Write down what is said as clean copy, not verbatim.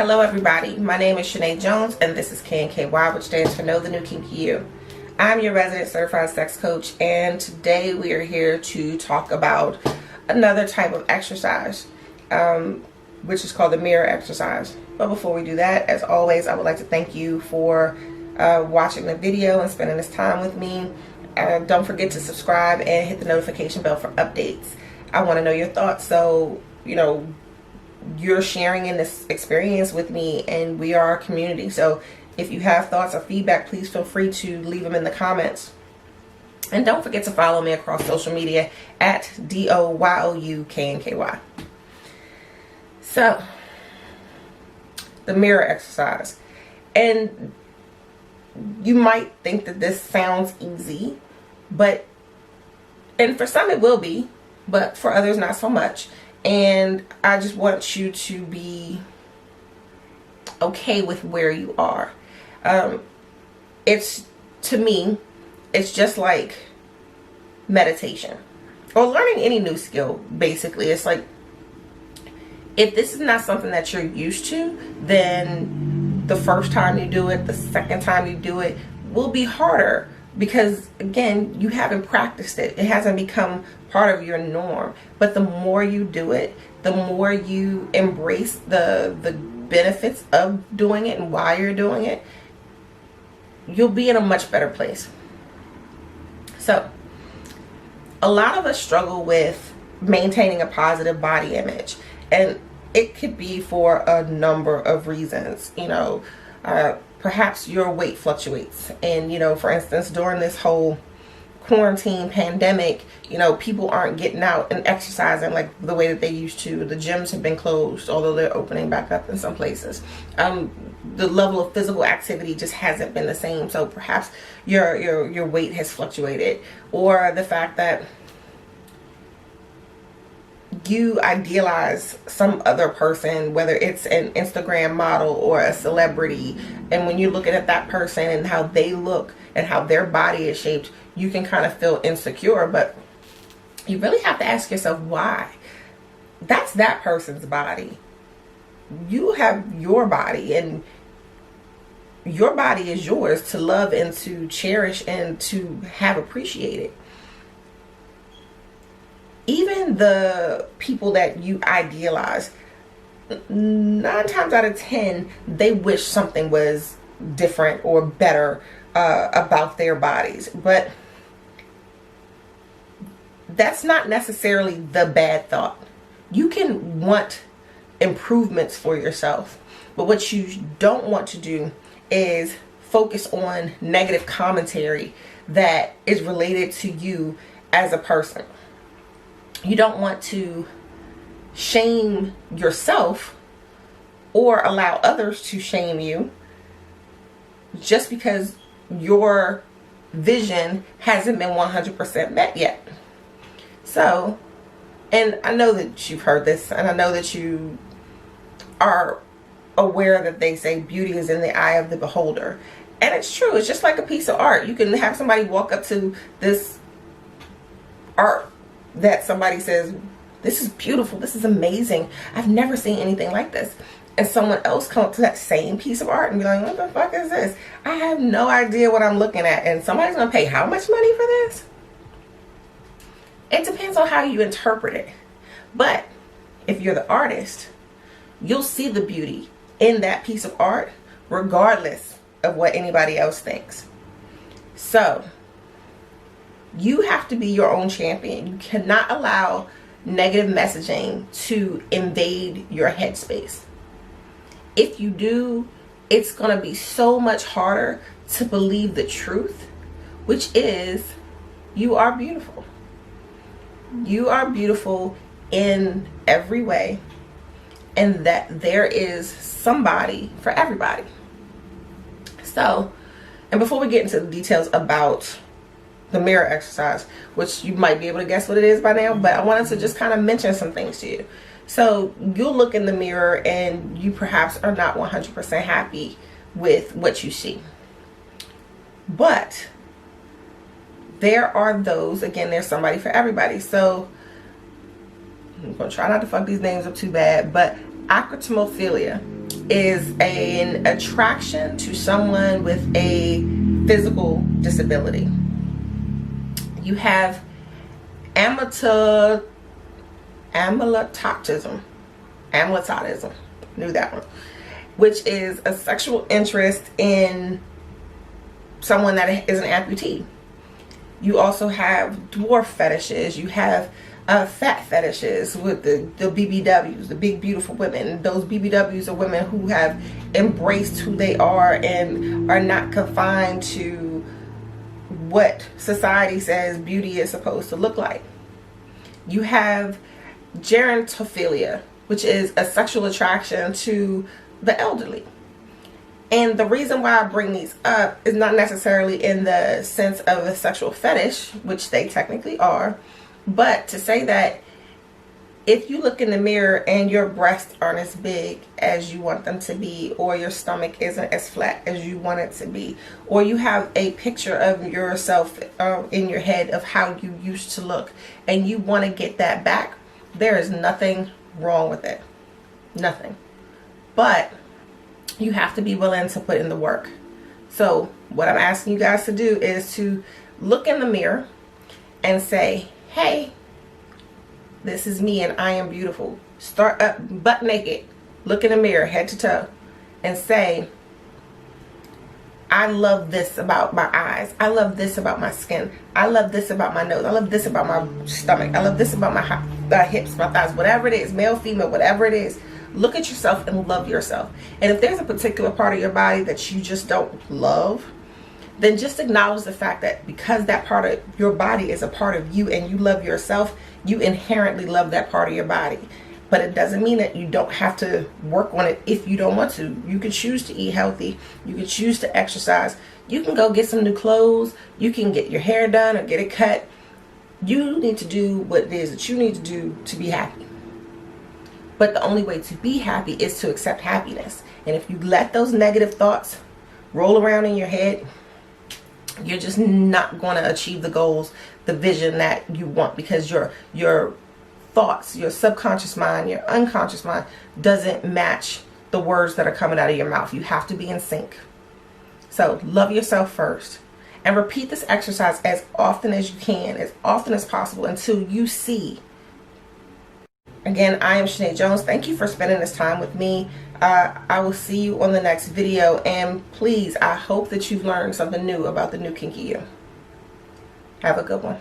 Hello everybody, my name is Shani Jones and this is KNKY, which stands for Know the New Kinky You. I'm your resident certified sex coach, and today we are here to talk about another type of exercise, which is called the mirror exercise. But before we do that, as always, I would like to thank you for watching the video and spending this time with me. Don't forget to subscribe and hit the notification bell for updates. I want to know your thoughts, so you're sharing in this experience with me, and we are a community. So if you have thoughts or feedback, please feel free to leave them in the comments. And don't forget to follow me across social media at DOYOUKNKY. So, the mirror exercise. And you might think that this sounds easy, and for some it will be, but for others not so much. And I just want you to be okay with where you are. To me, it's just like meditation or learning any new skill. Basically, it's like, if this is not something that you're used to, then the first time you do it, the second time you do it will be harder, because again, you haven't practiced it. It hasn't become part of your norm. But the more you do it, the more you embrace the benefits of doing it and why you're doing it, you'll be in a much better place. So, a lot of us struggle with maintaining a positive body image, and it could be for a number of reasons. Perhaps your weight fluctuates, and for instance, during this whole quarantine pandemic, people aren't getting out and exercising like the way that they used to. The gyms have been closed, although they're opening back up in some places. The level of physical activity just hasn't been the same. So perhaps your weight has fluctuated, or the fact that you idealize some other person, whether it's an Instagram model or a celebrity, and when you're looking at that person and how they look and how their body is shaped, you can kind of feel insecure. But you really have to ask yourself why. That's that person's body. You have your body, and your body is yours to love and to cherish and to have appreciated. Even the people that you idealize, 9 times out of 10, they wish something was different or better about their bodies. But that's not necessarily the bad thought. You can want improvements for yourself, but what you don't want to do is focus on negative commentary that is related to you as a person. You don't want to shame yourself or allow others to shame you just because your vision hasn't been 100% met yet. So, and I know that you've heard this, and I know that you are aware that they say beauty is in the eye of the beholder. And it's true. It's just like a piece of art. You can have somebody walk up to this art that somebody says, this is beautiful, this is amazing, I've never seen anything like this. And someone else come up to that same piece of art and be like, what the fuck is this? I have no idea what I'm looking at. And somebody's going to pay how much money for this? It depends on how you interpret it. But if you're the artist, you'll see the beauty in that piece of art regardless of what anybody else thinks. So, you have to be your own champion. You cannot allow negative messaging to invade your headspace. If you do, it's going to be so much harder to believe the truth, which is, you are beautiful. You are beautiful in every way, and that there is somebody for everybody. So, and before we get into the details about the mirror exercise, which you might be able to guess what it is by now, but I wanted to just kind of mention some things to you. So you'll look in the mirror and you perhaps are not 100% happy with what you see. But there are those, again, there's somebody for everybody. So I'm going to try not to fuck these names up too bad, but acrotomophilia is an attraction to someone with a physical disability. You have amyloidotism, knew that one, which is a sexual interest in someone that is an amputee. You also have dwarf fetishes. You have fat fetishes with the BBWs, the big beautiful women. Those BBWs are women who have embraced who they are and are not confined to what society says beauty is supposed to look like. You have gerontophilia, which is a sexual attraction to the elderly. And the reason why I bring these up is not necessarily in the sense of a sexual fetish, which they technically are, but to say that if you look in the mirror and your breasts aren't as big as you want them to be, or your stomach isn't as flat as you want it to be, or you have a picture of yourself in your head of how you used to look and you want to get that back, there is nothing wrong with it. Nothing. But you have to be willing to put in the work. So what I'm asking you guys to do is to look in the mirror and say, hey, this is me and I am beautiful. Start up butt naked. Look in the mirror head to toe and say, I love this about my eyes. I love this about my skin. I love this about my nose. I love this about my stomach. I love this about my hips, my thighs, whatever it is, male, female, whatever it is. Look at yourself and love yourself. And if there's a particular part of your body that you just don't love, then just acknowledge the fact that because that part of your body is a part of you and you love yourself, you inherently love that part of your body. But it doesn't mean that you don't have to work on it if you don't want to. You can choose to eat healthy. You can choose to exercise. You can go get some new clothes. You can get your hair done or get it cut. You need to do what it is that you need to do to be happy. But the only way to be happy is to accept happiness. And if you let those negative thoughts roll around in your head, you're just not going to achieve the goals, the vision that you want, because your thoughts, your subconscious mind, your unconscious mind doesn't match the words that are coming out of your mouth. You have to be in sync. So love yourself first and repeat this exercise as often as you can, as often as possible, until you see. Again, I am Shani Jones. Thank you for spending this time with me. I will see you on the next video. And please, I hope that you've learned something new about the new kinky you. Have a good one.